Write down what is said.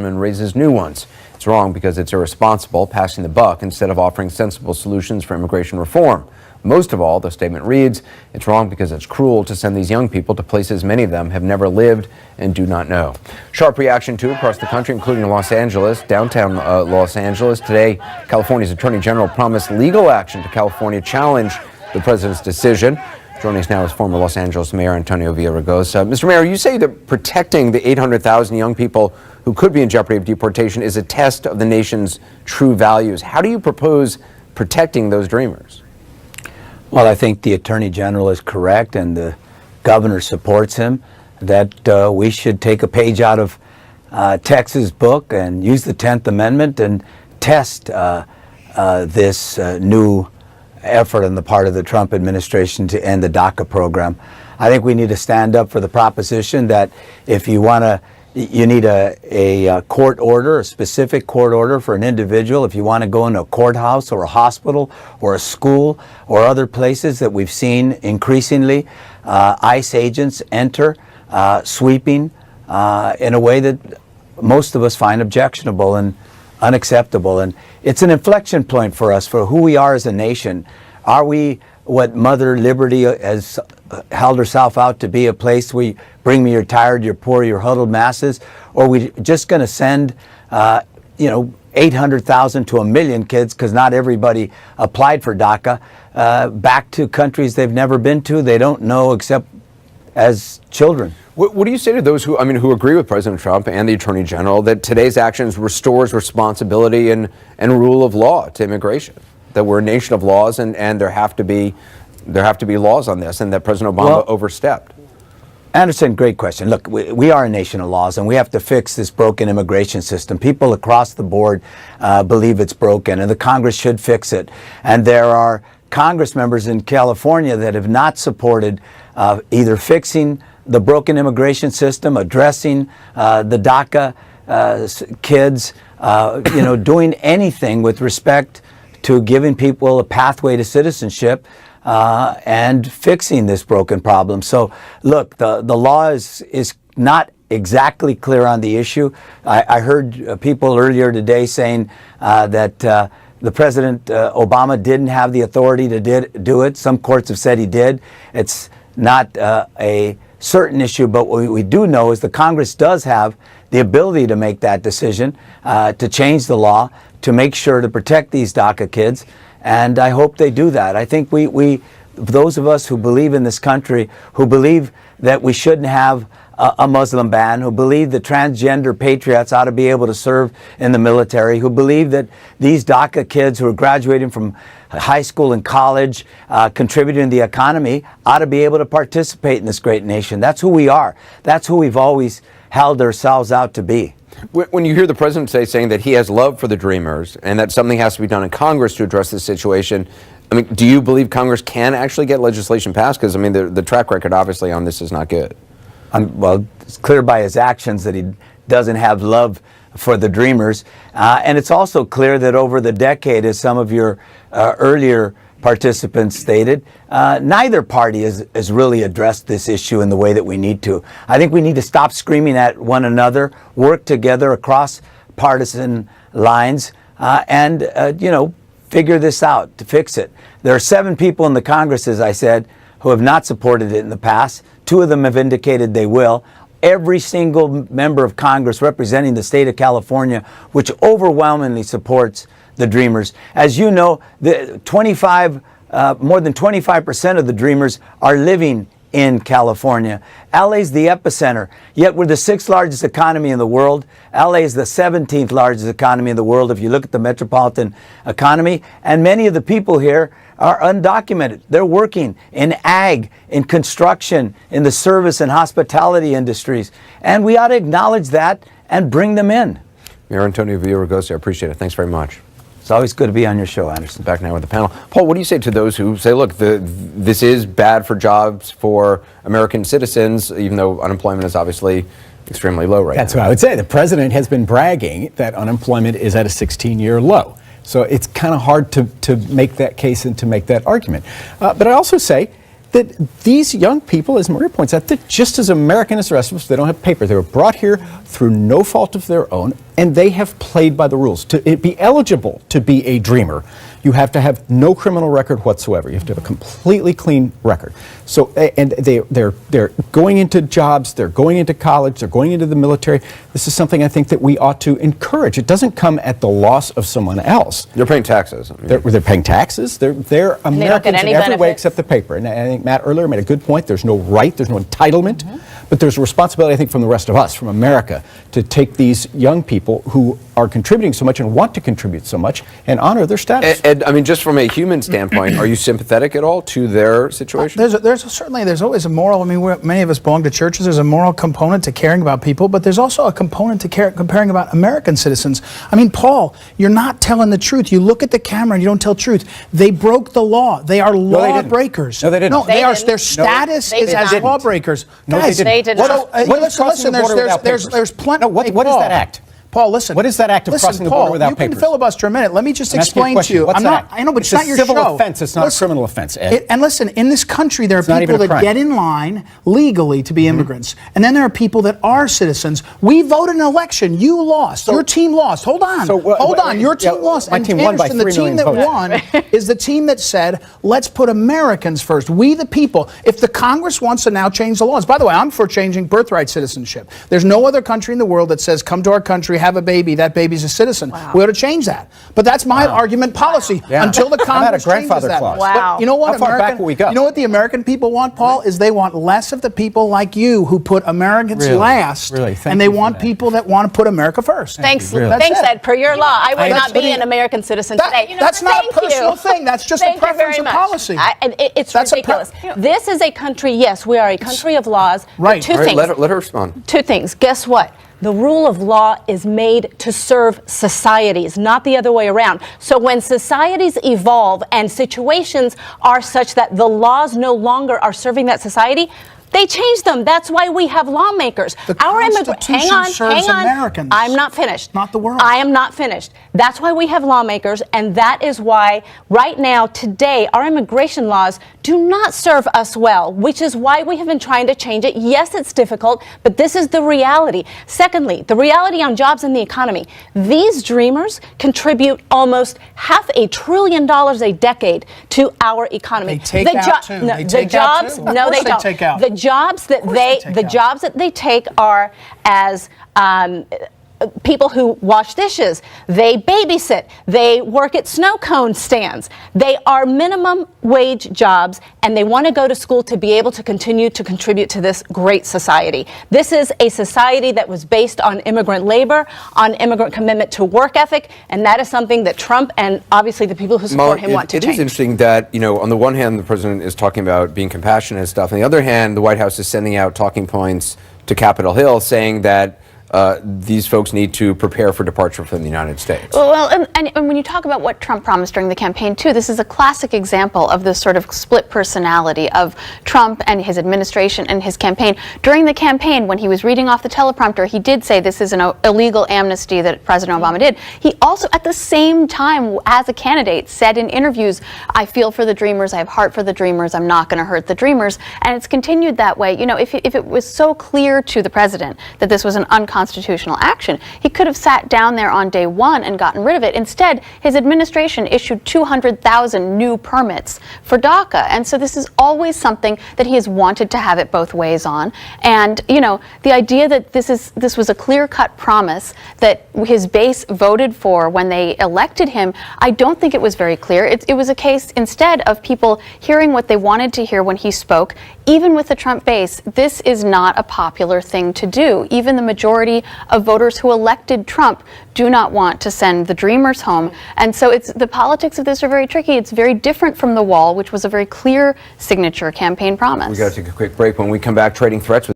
and raises new ones. It's wrong because it's irresponsible, passing the buck instead of offering sensible solutions for immigration reform. Most of all, the statement reads, it's wrong because it's cruel to send these young people to places many of them have never lived and do not know. Sharp reaction, too, across the country, including Los Angeles, downtown Los Angeles. Today, California's Attorney General promised legal action to California challenge the president's decision. Joining us now is former Los Angeles Mayor Antonio Villaraigosa. Mr. Mayor, you say that protecting the 800,000 young people who could be in jeopardy of deportation is a test of the nation's true values. How do you propose protecting those dreamers? Well, I think the Attorney General is correct, and the governor supports him, that we should take a page out of Texas' book and use the 10th Amendment and test this new effort on the part of the Trump administration to end the DACA program. I think we need to stand up for the proposition that if you want to, you need a court order, a specific court order for an individual. If you want to go into a courthouse or a hospital or a school or other places that we've seen increasingly, ICE agents enter, sweeping in a way that most of us find objectionable and unacceptable. And it's an inflection point for us for who we are as a nation. Are we what Mother Liberty has held herself out to be, a place where you bring me your tired, your poor, your huddled masses? Or are we just going to send 800,000 to 1 million kids, because not everybody applied for DACA, back to countries they've never been to, they don't know except as children? What do you say to those who agree with President Trump and the Attorney General that today's actions restores responsibility and rule of law to immigration? That we're a nation of laws and there have to be laws on this, and that President Obama overstepped? Anderson, great question. Look, we are a nation of laws, and we have to fix this broken immigration system. People across the board believe it's broken, and the Congress should fix it. And there are Congress members in California that have not supported either fixing the broken immigration system, addressing the DACA kids, doing anything with respect to giving people a pathway to citizenship and fixing this broken problem. So, look, the law is not exactly clear on the issue. I heard people earlier today saying that the President Obama didn't have the authority to do it. Some courts have said he did. It's not a certain issue, but what we do know is the Congress does have the ability to make that decision, to change the law, to make sure to protect these DACA kids, and I hope they do that. I think we those of us who believe in this country, who believe that we shouldn't have a Muslim ban, who believe that transgender patriots ought to be able to serve in the military, who believe that these DACA kids who are graduating from high school and college, contributing to the economy, ought to be able to participate in this great nation. That's who we are. That's who we've always held ourselves out to be. When you hear the president saying that he has love for the dreamers and that something has to be done in Congress to address this situation, do you believe Congress can actually get legislation passed? Because, the track record obviously on this is not good. Well, it's clear by his actions that he doesn't have love for the dreamers. And it's also clear that over the decade, as some of your earlier participants stated, neither party has really addressed this issue in the way that we need to. I think we need to stop screaming at one another, work together across partisan lines, and figure this out to fix it. There are 7 people in the Congress, as I said, who have not supported it in the past. 2 of them have indicated they will. Every single member of Congress representing the state of California, which overwhelmingly supports the dreamers. As you know, more than 25% of the dreamers are living in California. LA's the epicenter, yet we're the 6th largest economy in the world. LA is the 17th largest economy in the world if you look at the metropolitan economy, and many of the people here are undocumented. They're working in ag, in construction, in the service and hospitality industries, and we ought to acknowledge that and bring them in. Mayor Antonio Villaraigosa, I appreciate it. Thanks very much. It's always good to be on your show, Anderson. Back now with the panel. Paul, what do you say to those who say, look, this is bad for jobs for American citizens, even though unemployment is obviously extremely low right now? That's what I would say. The president has been bragging that unemployment is at a 16-year low. So it's kind of hard to make that case and to make that argument. But I also say that these young people, as Maria points out, they're just as American as the rest of us. They don't have papers. They were brought here through no fault of their own. and they have played by the rules. To be eligible to be a dreamer, you have to have no criminal record whatsoever. You have to have a completely clean record. So, and they're going into jobs, they're going into college, they're going into the military. This is something I think that we ought to encourage. It doesn't come at the loss of someone else. They're paying taxes. They're paying taxes. They're Americans in every way except the paper. And I think Matt earlier made a good point. There's no right, there's no entitlement, but there's a responsibility, I think, from the rest of us, from America, to take these young people who are contributing so much and want to contribute so much and honor their status. And I mean, just from a human standpoint, are you sympathetic at all to their situation? There's always a moral. I mean, many of us belong to churches. There's a moral component to caring about people, but there's also a component to caring about American citizens. I mean, Paul, you're not telling the truth. You look at the camera and you don't tell truth. They broke the law. They are law breakers. No, they didn't. No, They are. didn't. Their status is as didn't. lawbreakers. No, Guys, they didn't. They did not. Listen, there's plenty. No, what is that act? Paul, listen. What is that act of crossing the Paul, border without you papers? can filibuster a minute. Let me just I'm asking you a explain to question. you. What's I'm that not. act? I know, but It's it's not a your civil show. offense. It's not a criminal offense, Ed. And listen, in this country, there are not even people a that crime. get in line legally to be immigrants, and then there are people that are citizens. We voted an election. You lost. Your team lost. Hold on. Hold on. Your team lost. My team won by 3 million votes. And the team that won is the team that said, let's put Americans first. We the people. If the Congress wants to now change the laws, by the way, I'm for changing birthright citizenship. There's no other country in the world that says, come to our country, have a baby, that baby's a citizen. Wow. We ought to change that. But that's my argument policy until the How about a Congress changes grandfather that. clause? Wow. But you know what? How far back will we go? You know what the American people want, Paul, is they want less of the people like you who put Americans Really? last, Really? Thank and they you for want that. people that want to put America first. Thanks, Really? thanks, That's it. Ed. Per your law, I would not be pretty- an American citizen That- today. that's not a Thank personal you. thing. That's just a Thank you preference very of much. policy. It's That's a ridiculous. This is a country, yes, we are a country of laws. but Right. Two All right, things. let her respond. Two things. Guess what? The rule of law is made to serve societies, not the other way around. So when societies evolve and situations are such that the laws no longer are serving that society, they change them. That's why we have lawmakers. The Hang Constitution on, serves hang on. Americans, I'm not finished. not the world. I am not finished. That's why we have lawmakers, and that is why right now, today, our immigration laws do not serve us well, which is why we have been trying to change it. Yes, it's difficult, but this is the reality. Secondly, the reality on jobs and the economy. These dreamers contribute almost $500 billion a decade to our economy. They take out, too. No, They the take out, jobs, too. Of no, course they they don't. take out. The jobs that they take are as people who wash dishes, they babysit, they work at snow cone stands. They are minimum wage jobs, and they want to go to school to be able to continue to contribute to this great society. This is a society that was based on immigrant labor, on immigrant commitment to work ethic, and that is something that Trump and obviously the people who support him want to It change. is interesting that, you know, on the one hand, the president is talking about being compassionate and stuff. On the other hand, the White House is sending out talking points to Capitol Hill saying that these folks need to prepare for departure from the United States. Well, and when you talk about what Trump promised during the campaign, too, this is a classic example of this sort of split personality of Trump and his administration and his campaign. During the campaign, when he was reading off the teleprompter, he did say this is an illegal amnesty that President Obama did. He also, at the same time, as a candidate, said in interviews, I feel for the dreamers, I have heart for the dreamers, I'm not going to hurt the dreamers. And it's continued that way. You know, if it was so clear to the president that this was an unconstitutional action, he could have sat down there on day one and gotten rid of it. Instead, his administration issued 200,000 new permits for DACA. And so this is always something that he has wanted to have it both ways on. And, you know, the idea that this was a clear-cut promise that his base voted for when they elected him, I don't think it was very clear. It was a case instead of people hearing what they wanted to hear when he spoke. Even with the Trump base, this is not a popular thing to do. Even the majority of voters who elected Trump do not want to send the dreamers home. And so the politics of this are very tricky. It's very different from the wall, which was a very clear signature campaign promise. We got to take a quick break. When we come back, trading threats with